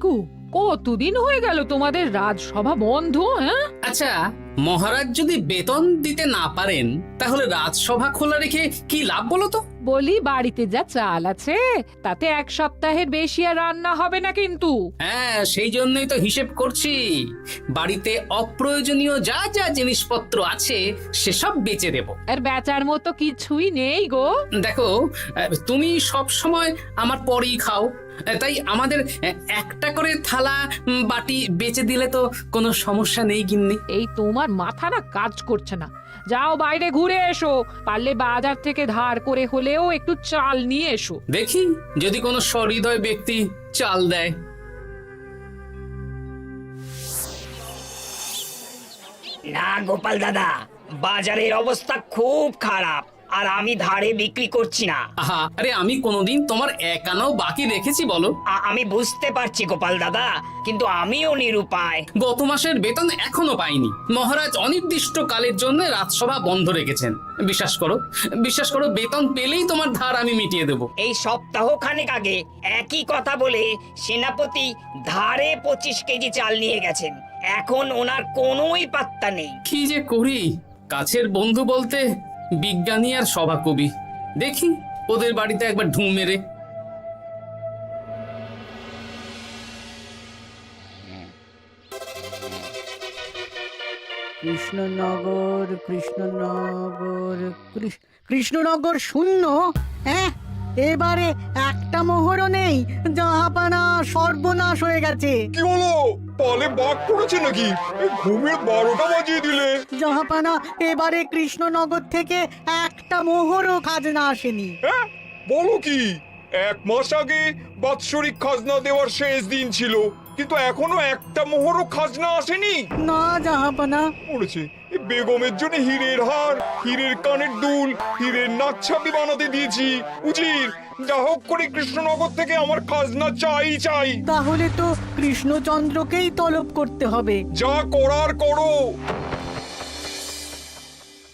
গো, কতদিন হয়ে গেল তোমাদের রাজসভা বন্ধ? হ্যাঁ, আচ্ছা, মহারাজ যদি বেতন দিতে না পারেন তাহলে রাজসভা খোলা রেখে কি লাভ বলো তো? বলি বাড়িতে যা চাল আছে তাতে এক সপ্তাহের বেশি আর রান্না হবে না কিন্তু। হ্যাঁ, সেই জন্যই তো হিসেব করছি। বাড়িতে অপ্রয়োজনীয় যা যা জিনিসপত্র আছে সেসব বেচে দেব। আর বেচার মতো কিছুই নেই গো। দেখো, তুমি সব সময় আমার পরেই খাও, তাই আমাদের একটা করে থালা বাটি বেচে দিলে তো কোনো সমস্যা নেই গিন্নি। এই তোমার মাথা না কাজ করছে না। যাও বাইরে ঘুরে এসো, পারলে বাজার থেকে ধার করে হলেও একটু চাল নিয়ে এসো। দেখি যদি কোনো সহৃদয় ব্যক্তি চাল দেয়। না গোপাল দাদা, বাজারের অবস্থা খুব খারাপ, আর আমি ধারে বিক্রি করছি না। আহা, আরে আমি কোনোদিন তোমার একানাও বাকি রেখেছি বলো? আমি বুঝতে পারছি গোপাল দাদা, কিন্তু আমিও নিরুপায়। গত মাসের বেতন এখনো পাইনি। মহারাজ অনির্দিষ্ট কালের জন্য রাজসভা বন্ধ রেখেছেন। বিশ্বাস করো, বিশ্বাস করো, বেতন পেলেই তোমার ধার আমি মিটিয়ে দেব। এই সপ্তাহ খানেক আগে একই কথা বলে সেনাপতি ধারে 25 কেজি চাল নিয়ে গেছেন। এখন ওনার কোনোই পাত্তা নেই। কি যে করি, কাছের বন্ধু বলতে বিজ্ঞানী আর সভাকবি। দেখি ওদের বাড়িতে একবার ঢুঁ মেরে। কৃষ্ণনগর কৃষ্ণনগর কৃষ্ণনগর শূন্য। হ্যাঁ, এবারে একটা মোহরও নেই। জাহাপানা সর্বনাশ হয়ে গেছে। কি হলো? পালে বাঘ পড়েছে নাকি? এই ঘুমের 12টা বাজিয়ে দিলে। জাহাপানা, এবারে কৃষ্ণনগর থেকে একটা মোহরও খাজনা আসেনি। হ্যাঁ, বলো কি? 1 মাস আগে বাৎসরিক খাজনা দেওয়ার শেষ দিন ছিল, কিন্তু এখনো একটা মোহরও খাজনা আসেনি। না জাহাপানা। পড়েছে এই বেগমের জন্য হীরের হার, হীরের কানের দুল, হীরের নাকছাবি বানাতে দিয়েছি। উজির, যা হোক করে কৃষ্ণনগর থেকে আমার খাজনা চাই চাই। তাহলে তো কৃষ্ণচন্দ্রকেই তলব করতে হবে। যা করার করো।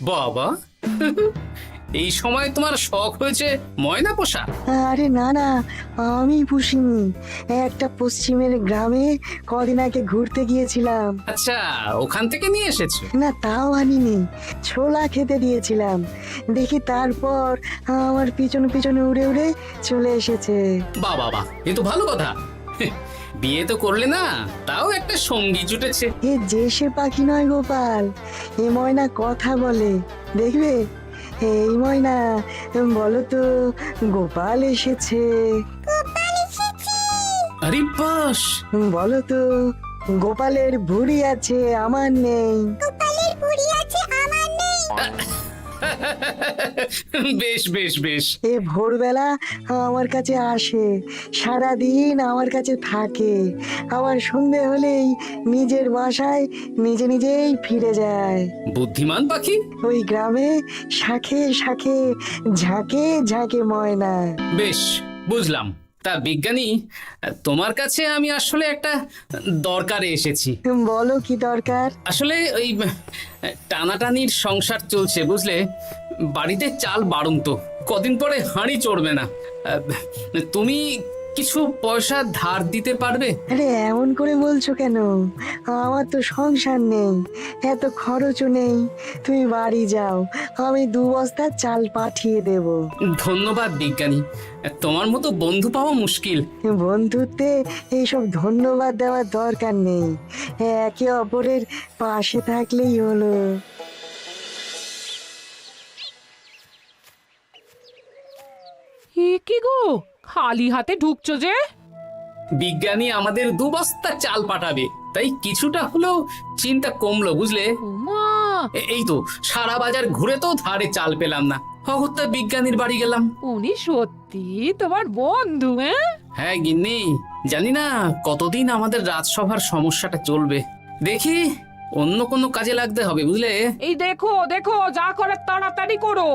বাবা, এই সময় তোমার শখ হয়েছে ময়না পোষা? আরে না না, আমি পুষিনি। একটা পশ্চিমের গ্রামে কদিন আগে ঘুরতে গিয়েছিলাম। আচ্ছা, ওখান থেকে নিয়ে এসেছো? না, তাও আনিনি, ছোলা খেতে দিয়েছিলাম। দেখি তারপর আমার পিছনে পিছনে উড়ে উড়ে চলে এসেছে। বাহ বাহ বাহ, এ তো ভালো কথা। বিয়ে তো করলে না, তাও একটা সঙ্গী জুটেছে। এ যে সে পাখি নয় গোপাল, এ ময়না কথা বলে, দেখবে। এই ময়না, বলো তো গোপাল এসেছে। আরে বাস, বলো তো গোপালের ভুঁড়ি আছে আমার নেই। বেশ বেশ বেশ। এ ভোরবেলা আমার কাছে আসে, সারাদিন আমার কাছে থাকে, আবার সন্ধে হলেই নিজের বাসায় নিজে নিজেই ফিরে যায়। বুদ্ধিমান পাখি। ওই গ্রামে শাখে শাখে ঝাঁকে ঝাঁকে ময়না। বেশ, বুঝলাম। তা বিজ্ঞানী, তোমার কাছে আমি আসলে একটা দরকারে এসেছি। বলো কি দরকার? আসলে ওই টানাটানির সংসার চলছে, বুঝলে। বাড়িতে চাল বাড়ন্ত, কদিন পরে হাঁড়ি চড়বে না। তুমি কিছু পয়সা ধার দিতে পারবে? আরে এমন করে বলছো কেন? আমার তো সংসার নেই, এত খরচও নেই। তুমি বাড়ি যাও, আমি 2 বস্তা চাল পাঠিয়ে দেব। ধন্যবাদ বিজ্ঞানী, তোমার মতো বন্ধু পাওয়া মুশকিল। বন্ধুত্বে এইসব ধন্যবাদ দেওয়ার দরকার নেই, একে অপরের পাশে থাকলেই হলো। এ কি গো, খালি হাতে ঢুকছো যে? বিজ্ঞানী আমাদের 2 বস্তা চাল পাঠাবে, তাই কিছুটা হলেও চিন্তা কমলো, বুঝলে। ওমা, এই তো সারা বাজার ঘুরে তো ধারে চাল পেলাম না, অগত্যা বিজ্ঞানীর বাড়ি গেলাম। উনি সত্যি তোমার বন্ধু? হ্যাঁ গিন্নি, জানি না কতদিন আমাদের রাজসভার সমস্যাটা চলবে। দেখি অন্য কোনো কাজে লাগতে হবে, বুঝলে। এই দেখো দেখো, যা করার তাড়াতাড়ি করো,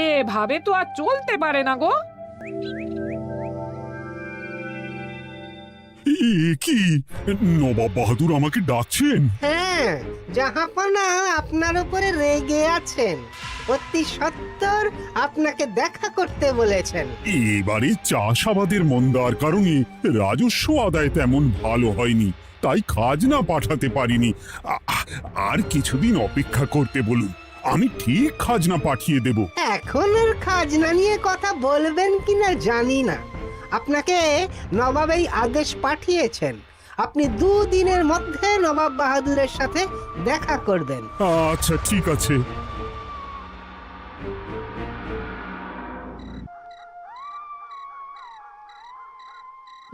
এভাবে তো আর চলতে পারে না গো। কি নবাব বাহাদুর আমাকে ডাকছেন? হ্যাঁ, জাহাপনা আপনার উপরে রেগে আছেন। অতি সত্য উত্তর আপনাকে দেখা করতে বলেছেন। এবারে চাষাবাদের মন্দার কারণে রাজস্ব আদায় তেমন ভালো হয়নি, তাই খাজনা পাঠাতে পারিনি। আর কিছুদিন অপেক্ষা করতে বলুন, আমি ঠিক খাজনা পাঠিয়ে দেব। এখন আর খাজনা নিয়ে কথা বলবেন কিনা জানি না। আপনাকে নবাব এই আদেশ পাঠিয়েছেন, আপনি 2 দিনের মধ্যে নবাব বাহাদুরের সাথে দেখা করবেন। আচ্ছা ঠিক আছে।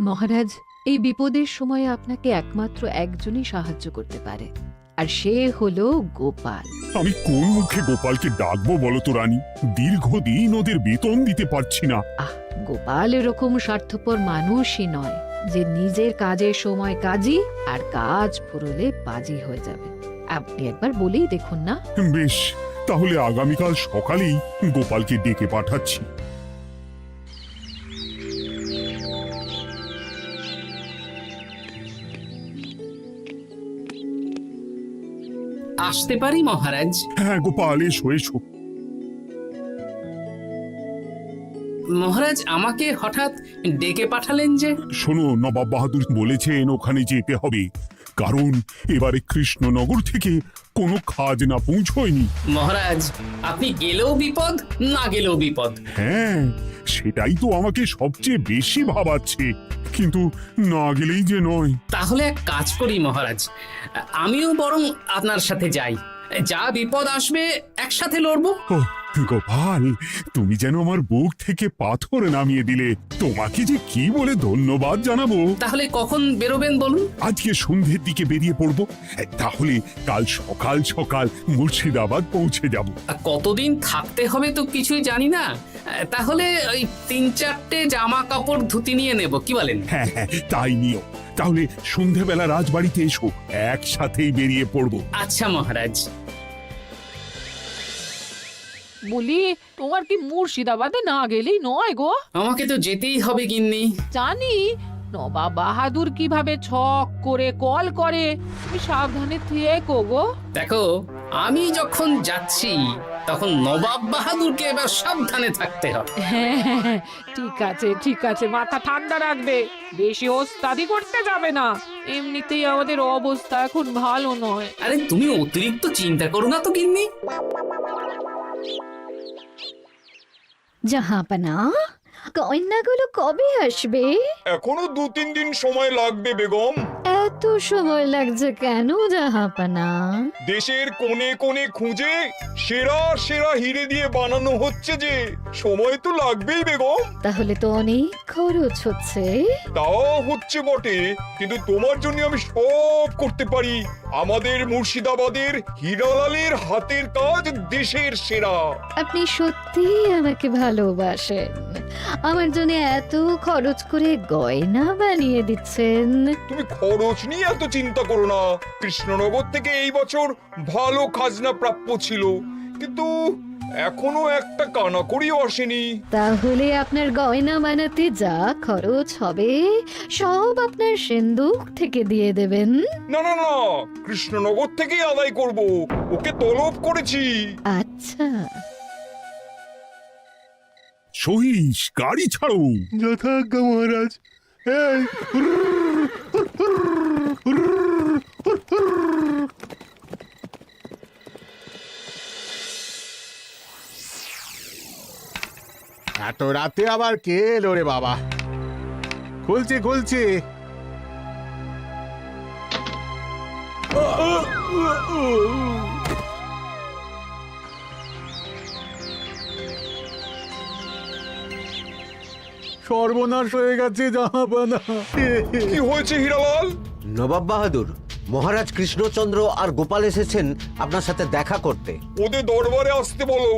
মহারাজ, এই বিপদের সময়ে আপনাকে একমাত্র একজনই সাহায্য করতে পারে, আর সে হলো গোপাল। আমি কোন মুখে গোপালকে ডাকবো বলো তো রানী? দীর্ঘদিন ওদের বেতন দিতে পারছি না। গোপাল এরকম স্বার্থপর মানুষই নয় যে নিজের কাজের সময় কাজী আর কাজ ফুরলে বাজি হয়ে যাবে। আপনি একবার বলেই দেখুন না। বেশ, তাহলে আগামীকাল সকালেই গোপালকে ডেকে পাঠাচ্ছি। আসতে পারি মহারাজ? হ্যাঁ গোপাল, এসো এসো। মহারাজ আমাকে হঠাৎ ডেকে পাঠালেন যে? শোনো, নবাব বাহাদুর বলেছেন ওখানে যেতে হবে, কারণ এবারে কৃষ্ণনগর থেকে কোনো খাজনা পৌঁছয়নি। মহারাজ, আপনি গেলেও বিপদ, না গেলেও বিপদ। হ্যাঁ, সেটাই তো আমাকে সবচেয়ে বেশি ভাবাচ্ছে, কিন্তু না গেলেই যে নয়। তাহলে এক কাজ করি মহারাজ, আমিও বরং আপনার সাথে যাই। যা বিপদ আসবে একসাথে লড়বো। ও গোপাল, তুমি যেন আমার বুক থেকে পাথর নামিয়ে দিলে। তোমাকে যে কি বলে ধন্যবাদ জানাবো। তাহলে কখন বেরোবেন বলুন? আজকে সন্ধ্যের দিকে বেরিয়ে পড়বো, তাহলে কাল সকাল সকাল মুর্শিদাবাদ পৌঁছে যাব। কতদিন থাকতে হবে তো কিছুই জানি না, তাহলে ওই 3-4টে জামা কাপড় ধুতি নিয়ে নেব, কি বলেন? হ্যাঁ হ্যাঁ, তাই নিও। তাহলে সন্ধ্যাবেলা রাজবাড়িতে এসো, একসাথেই বেরিয়ে পড়বো। আচ্ছা মহারাজ। বলি, তোমার কি মুর্শিদাবাদে না গেলেই নয় গো? আমাকে তো যেতেই হবে গিন্নি। জানি নবাব বাহাদুর কিভাবে ছক করে কল করে, তুমি সাবধানে থেকো গো। দেখো, আমি যখন যাচ্ছি তখন নবাব বাহাদুরকে এবার সাবধানে থাকতে হবে। হ্যাঁ, ঠিক আছে, মাথা ঠান্ডা রাখবে, বেশি ওস্তাদি করতে যাবে না। এমনিতেই আমাদের অবস্থা এখন ভালো নয়। আরে তুমি অতিরিক্ত চিন্তা করো না তো গিন্নি। জাহাপনা, কন্যাগুলো কবে আসবে? এখনো 2-3 দিন সময় লাগবে বেগম। এত সময় লাগছে কেন জাহাপনা? দেশের কোণে কোণে খুঁজে সেরা সেরা হিরে দিয়ে বানানো হচ্ছে যে, সময় তো লাগবেই বেগম। তাহলে তো অনেক খরচ হচ্ছে। তাও হচ্ছে বটে, কিন্তু তোমার জন্য আমি সব করতে পারি। আমাদের মুর্শিদাবাদের হীরালালের হাতের কাজ দেশের সেরা। আপনি সত্যি আমাকে ভালোবাসেন, আমার জন্য এত খরচ করে গয়না বানিয়ে দিচ্ছেন। তুমি খরচ নিয়ে এত চিন্তা করো না। কৃষ্ণনগর থেকে এই বছর ভালো খাজনা প্রাপ্য ছিল, কিন্তু এখনো একটা কানাকড়িও আসেনি। তাহলে আপনার গয়না বানাতে যা খরচ হবে সব আপনার সিন্দুক থেকে দিয়ে দেবেন। না না না, কৃষ্ণনগর থেকেই আদায় করব, ওকে তলব করেছি। আচ্ছা, সহিস, গাড়ি ছাড়ো। যথাজ্ঞা মহারাজ। এই এত রাতে আবার কে এলো রে বাবা? খুলছি। সর্বনাশ হয়ে গেছে জাহাপানা। কি হয়েছে হীরালাল? নবাব বাহাদুর, মহারাজ কৃষ্ণচন্দ্র আর গোপাল এসেছেন আপনার সাথে দেখা করতে। ওদের দরবারে আসতে বলো।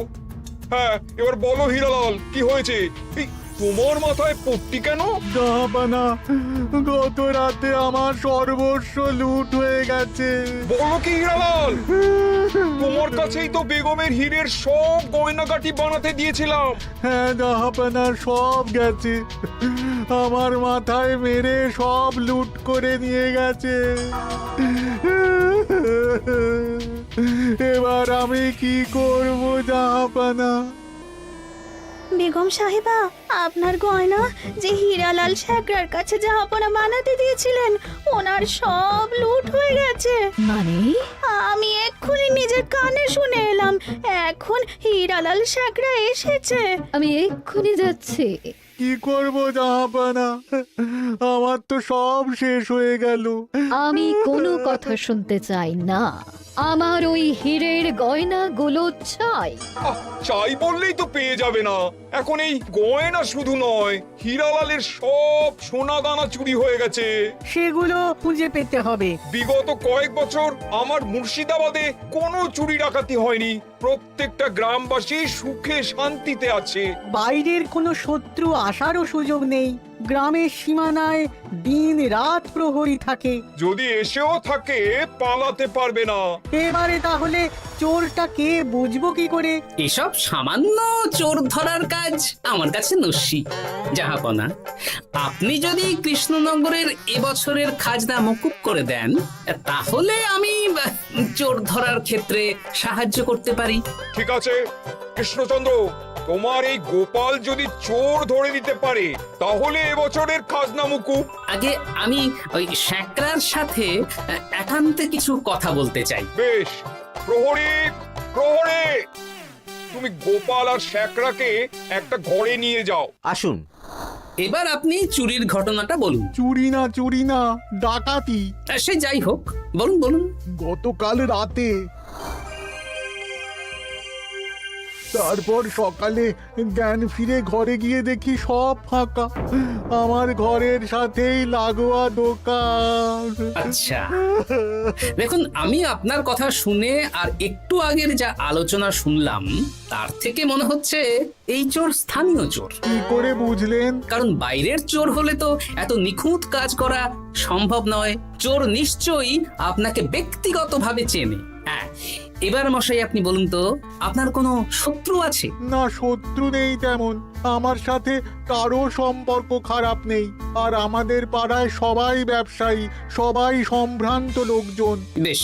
হ্যাঁ, এবার বলো হীরালাল, কি হয়েছে? এই, তোমার মাথায় পট্টি কেন? জাহাপানা, গত রাতে আমার সর্বস্ব লুট হয়ে গেছে। বলো কি হীরালাল? তোমার কাছেই তো বেগমের হীরের সব গয়নাগাটি বানাতে দিয়েছিলাম। হ্যাঁ জাহাপানা, সব গেছে। আমার মাথায় মেরে সব লুট করে নিয়ে গেছে। এবার আমি কি করব জাহাপানা? বেগম সাহেবা, আপনার গয়না যে হীরালাল শেখরার কাছে জাহাপনা বানাতে দিয়েছিলেন, ওনার সব লুট হয়ে গেছে। মানে? আমি এক্ষুনি নিজের কানে শুনে এলাম, এখন হীরালাল শেখরা এসেছে। আমি এক্ষুনি যাচ্ছি। কি করব জাহাপানা, আমার তো সব শেষ হয়ে গেল। আমি কোনো কথা শুনতে চাই না, আমার ওই হীরের গয়নাগুলো চাই। চাই বললেই তো পেয়ে যাবে না। এখন এই গয়না শুধু নয়, হীরালালের সব সোনা দানা চুরি হয়ে গেছে। সেগুলো খুঁজে পেতে হবে। বিগত কয়েক বছর আমার মুর্শিদাবাদে কোনো চুরি ডাকাতি হয়নি। প্রত্যেকটা গ্রামবাসী সুখে শান্তিতে আছে। বাইরের কোনো শত্রু আসারও সুযোগ নেই। গ্রামের সীমানায় দিন রাত প্রহরী থাকে। যদি এসেও থাকে পালাতে পারবে না। এবারে তাহলে চোরটা কে বুঝবো কি করে? এসব সামান্য চোর ধরার কাজ আমার কাছে নস্যি। জাহাপনা, আপনি যদি কৃষ্ণনগরের এবছরের খাজনা মকুব করে দেন, তাহলে আমি চোর ধরার ক্ষেত্রে সাহায্য করতে পারি। ঠিক আছে কৃষ্ণচন্দ্র, তোমার এই গোপাল যদি চোর ধরে দিতে পারে তাহলে এবছরের খাজনা মুকুব। আগে আমি ওই শেখরার সাথে একান্তে কিছু কথা বলতে চাই। বেশ, প্রহরী প্রহরী, তুমি গোপাল আর শেখরাকে একটা ঘরে নিয়ে যাও। আসুন। এবার আপনি চুরির ঘটনাটা বলুন। চুরি না, ডাকাতি। সে যাই হোক, বলুন বলুন। গতকাল রাতে, তারপর সকালে জ্ঞান ফিরে ঘরে গিয়ে দেখি সব ফাঁকা। আমার ঘরের সাথেই লাগোয়া দোকান। আচ্ছা, দেখুন, আমি আপনার কথা শুনে আর একটু আগের যা আলোচনা শুনলাম, তার থেকে মনে হচ্ছে এই চোর স্থানীয় চোর। কি করে বুঝলেন? কারণ বাইরের চোর হলে তো এত নিখুঁত কাজ করা সম্ভব নয়। চোর নিশ্চয়ই আপনাকে ব্যক্তিগতভাবে চেনে। হ্যাঁ, এবার মশাই আপনি বলুন তো, আপনার কোনো শত্রু আছে? না, শত্রু নেই তেমন। আমার সাথে কারো সম্পর্ক খারাপ নেই। আর আমাদের পাড়ায় সবাই ব্যবসায়ী, সবাই সম্ভ্রান্ত লোকজন। বেশ,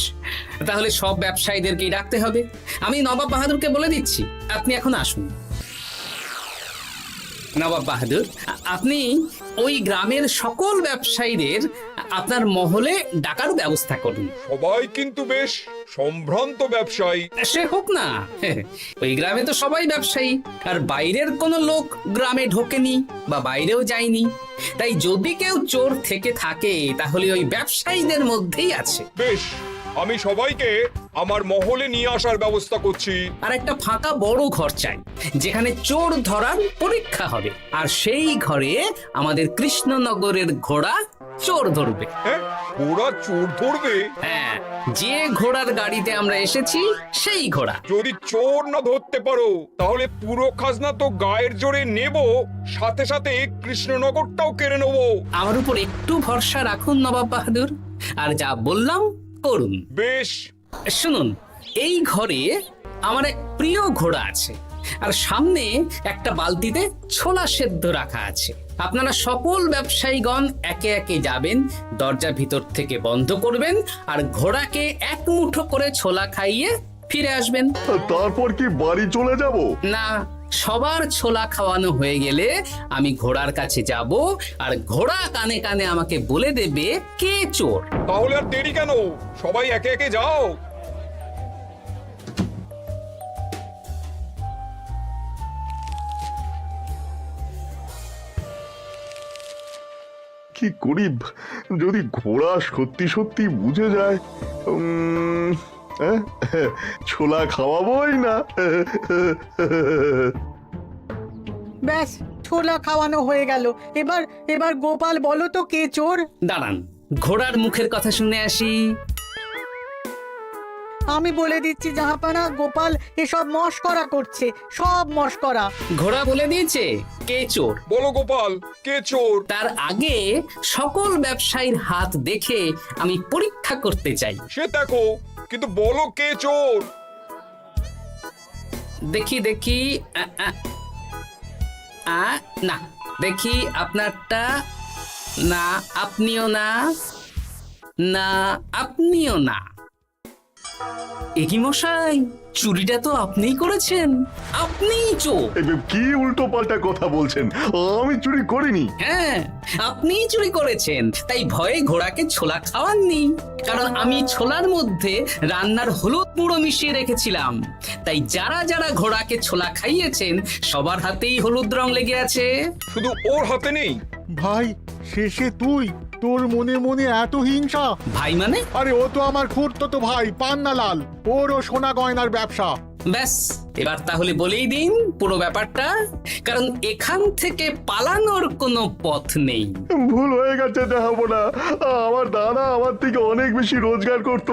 তাহলে সব ব্যবসায়ীদেরকেই ডাকতে হবে। আমি নবাব বাহাদুরকে বলে দিচ্ছি, আপনি এখন আসুন। নবাব বাহাদুর, আপনি ওই গ্রামের সকল ব্যবসায়ীদের আপনার মহলে ডাকার ব্যবস্থা করুন। সবাই কিন্তু বেশ সম্ভ্রান্ত ব্যবসায়ী। সে হোক না, ওই গ্রামে তো সবাই ব্যবসায়ী, আর বাইরের কোনো লোক গ্রামে ঢোকেনি বা বাইরেও যায়নি। তাই যদি কেউ চোর থেকে থাকে তাহলে ওই ব্যবসায়ীদের মধ্যেই আছে। বেশ, আমি সবাইকে আমার মহলে নিয়ে আসার ব্যবস্থা করছি। আর একটা ফাঁকা বড় ঘর চাই, যেখানে চোর ধরার পরীক্ষা হবে। আর সেই ঘরে আমাদের কৃষ্ণনগরের ঘোড়া চোর ধরবে। হ্যাঁ, ঘোড়া চোর ধরবে? হ্যাঁ, যে ঘোড়ার গাড়িতে আমরা এসেছি সেই ঘোড়া। যদি চোর না ধরতে পারো তাহলে পুরো খাজনা তো গায়ের জোরে নেব, সাথে সাথে কৃষ্ণনগরটাও কেড়ে নেব। আমার উপর একটু ভরসা রাখুন নবাব বাহাদুর, আর যা বললাম করুন। বেশ, শুনুন, এই ঘরে আমার এক প্রিয় ঘোড়া আছে, আর সামনে একটা বালতিতে ছোলা সেদ্ধ রাখা আছে। আপনারা সকল ব্যবসায়ীগণ একে একে যাবেন, দরজা ভিতর থেকে বন্ধ করবেন, আর ঘোড়াকে এক মুঠো করে ছোলা খাইয়ে ফিরে আসবেন। তারপর কি বাড়ি চলে যাব? না, সবার ছোলা খাওয়ানো হয়ে গেলে আমি ঘোড়ার কাছে যাব, আর ঘোড়া কানে কানে আমাকে বলে দেবে কে চোর। তাহলে আর দেরি কেন, সবাই একে একে যাও। কি করি যদি ঘোড়া সত্যি সত্যি বুঝে যায়? ছোলা খাওয়াবোই না। ব্যাস, ছোলা খাওয়ানো হয়ে গেল। এবার এবার গোপাল বলো তো কে চোর? দাঁড়ান, ঘোড়ার মুখের কথা শুনে আসি। আমি বলে দিচ্ছি জাহাপানা, গোপাল এসব মশকরা করছে, সব মশকরা। ঘোড়া বলে দিয়েছে কে চোর। বলো গোপাল, কে চোর? তার আগে সকল ব্যবসায়ীর হাত দেখে আমি পরীক্ষা করতে চাই। সে দেখো, কিন্তু বলো কে চোর? দেখি দেখি, না, দেখি আপনারটা। না, আপনিও না। না, আপনিও না। একি মশাই, চুরিটা তো আপনিই করেছেন, আপনিই চোর। কি উল্টো পাল্টা কথা বলছেন? আমি চুরি করিনি। হ্যাঁ, আপনিই চুরি করেছেন, তাই ভয়ে ঘোড়াকে ছোলা খাওয়াননি। কারণ আমি ছোলার মধ্যে রান্নার হলুদ গুঁড়ো মিশিয়ে রেখেছিলাম, তাই যারা যারা ঘোড়াকে ছোলা খাইয়েছেন সবার হাতেই হলুদ রং লেগে আছে। শুধু ওর হাতে নেই। ভাই, শেষে তুই? তোর মনে মনে এত হিংসা? ভাই মানে? আরে ও তো আমার খুড়তো ভাই পান্নালাল, ওরও সোনা গয়নার ব্যবসা। ব্যাস, এবার তাহলে বলেই দিন পুরো ব্যাপারটা, কারণ এখান থেকে পালানোর কোনো পথ নেই। ভুল হয়ে গেছে জাহাপনা, আমার দাদা আমার থেকে অনেক বেশি রোজগার করত,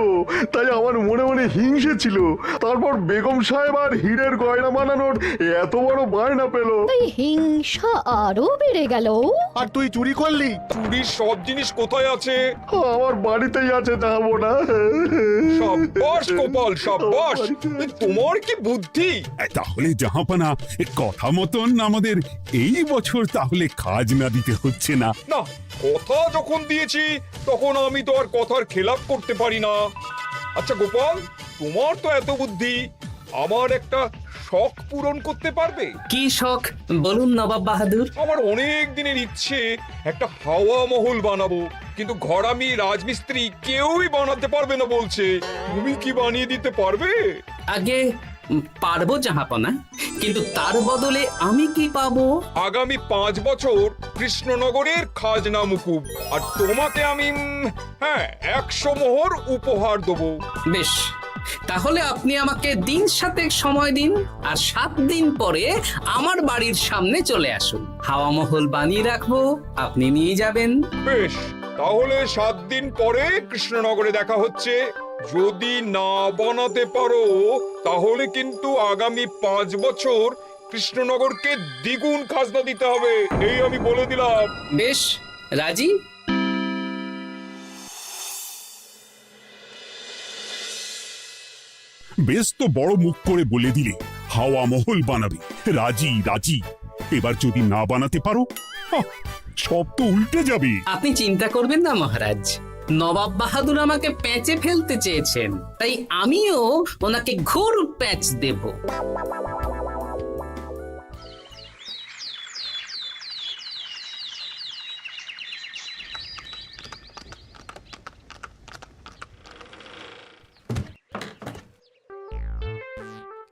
তাই আমার মনে মনে হিংসে ছিল। তারপর বেগম সাহেব আর হীরের গয়না বানানোর এত বড় বায়না পেল, তাই হিংসা আরো বেড়ে গেল। আর তুই চুরি করলি? চুরির সব জিনিস কোথায় আছে? আমার বাড়িতেই আছে জাহাপনা। সাব্বাস গোপাল, সাব্বাস। তোমার কি বুদ্ধি! তাহলে জাহাপানা, কথা মতন আমাদের এই বছর তাহলে খাজনা দিতে হচ্ছে না। না, কথা যখন দিয়েছি তখন আমি তো আর কথার খেলাপ করতে পারি না। আচ্ছা গোপাল, তোমার তো এত বুদ্ধি, আমার একটা শখ পূরণ করতে পারবে? কি শখ বলুন নবাব বাহাদুর। আমার অনেক দিনের ইচ্ছে একটা হাওয়া মহল বানাবো, কিন্তু ঘরামি রাজমিস্ত্রি কেউই বানাতে পারবে না বলছে। তুমি কি বানিয়ে দিতে পারবে? আগে পারবো জাহাপনা, কিন্তু তার বদলে আমি কি পাবো? আগামী 5 বছর কৃষ্ণনগরের খাজনা মুকুব, আর তোমাকে আমি 100 মোহর উপহার দেবো। বেশ, তাহলে আপনি আমাকে দিন 7 সময় দিন, আর 7 দিন পরে আমার বাড়ির সামনে চলে আসুন। হাওয়া মহল বানিয়ে রাখবো, আপনি নিয়ে যাবেন। বেশ, তাহলে 7 দিন পরে কৃষ্ণনগরে দেখা হচ্ছে। যদি না বানাতে পারো তাহলে কিন্তু আগামী 5 বছর কৃষ্ণনগরকে দ্বিগুণ খাজনা দিতে হবে, এই আমি বলে দিলাম। বেশ, রাজি। বেশ তো বড় মুখ করে বলে দিলে হাওয়া মহল বানাবে। রাজি রাজি। এবার যদি না বানাতে পারো, সব তো উল্টে যাবে। আপনি চিন্তা করবেন না মহারাজ, নবাব বাহাদুর আমাকে প্যাঁচে ফেলতে চেয়েছেন, তাই আমিও ওনাকে ঘোর প্যাঁচ দেব।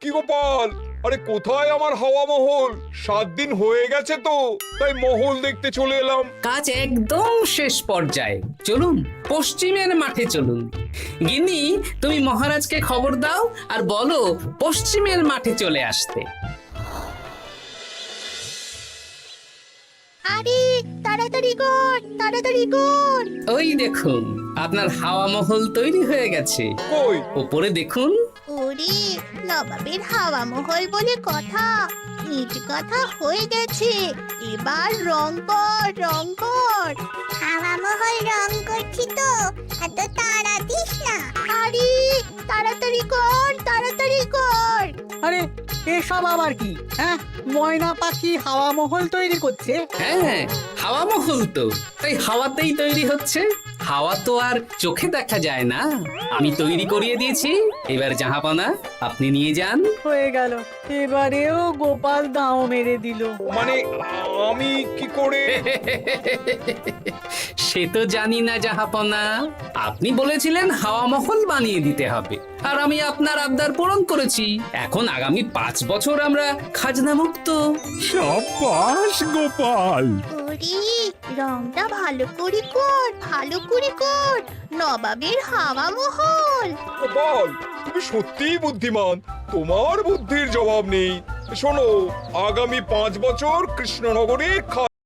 কি গোপাল, আরে কোথায় আমার হাওয়া মহল? 7 দিন হয়ে গেছে তো, তাই মহল দেখতে চলে এলাম। কাজ একদম শেষ পর্যায়ে, চলুন পশ্চিমের মাঠে চলুন। গিন্নি, তুমি মহারাজকে খবর দাও আর বলো পশ্চিমের মাঠে চলে আসতে। আরে তাড়াতাড়ি কর, তাড়াতাড়ি কর। ওই দেখুন, আপনার হাওয়া মহল তৈরি হয়ে গেছে। কই? উপরে দেখুন। ওরে, নবাবের হাওয়া মহল বলে কথা, ইট কথা হয়ে গেছে। এবার রং কর, রং কর। হাওয়া মহল রং করছি তো, এত তাড়া দিস না। আরে তাড়াতাড়ি কর, তাড়াতাড়ি কর। আরে এসব আবার কি? ময়না পাখি হাওয়া মহল তৈরি করছে? হ্যাঁ, হাওয়া মহল তো, তাই হাওয়াতেই তৈরি হচ্ছে। হাওয়া তো আর চোখে দেখা যায় না, আমি তৈরি করিয়ে দিয়েছি। এবার জাহাপানা আপনি নিয়ে যান। হয়ে গেল, এবারেও গোপাল দাও মেরে দিল। মানে আমি কি করে? সে তো জানি না জাহাপনা, আপনি বলেছিলেন হাওয়া মহল বানিয়ে দিতে হবে, আর আমি আপনার আবদার পূরণ করেছি। এখন আগামী 5 বছর আমরা খাজনা মুক্ত। সাব্বাস গোপাল। ওরে, রংটা ভালো করে কর, ভালো করে কর। নবাবের হাওয়া মহল। গোপাল, তুমি সত্যিই বুদ্ধিমান, তোমার বুদ্ধির জবাব নেই। শোনো, আগামী 5 বছর কৃষ্ণনগরে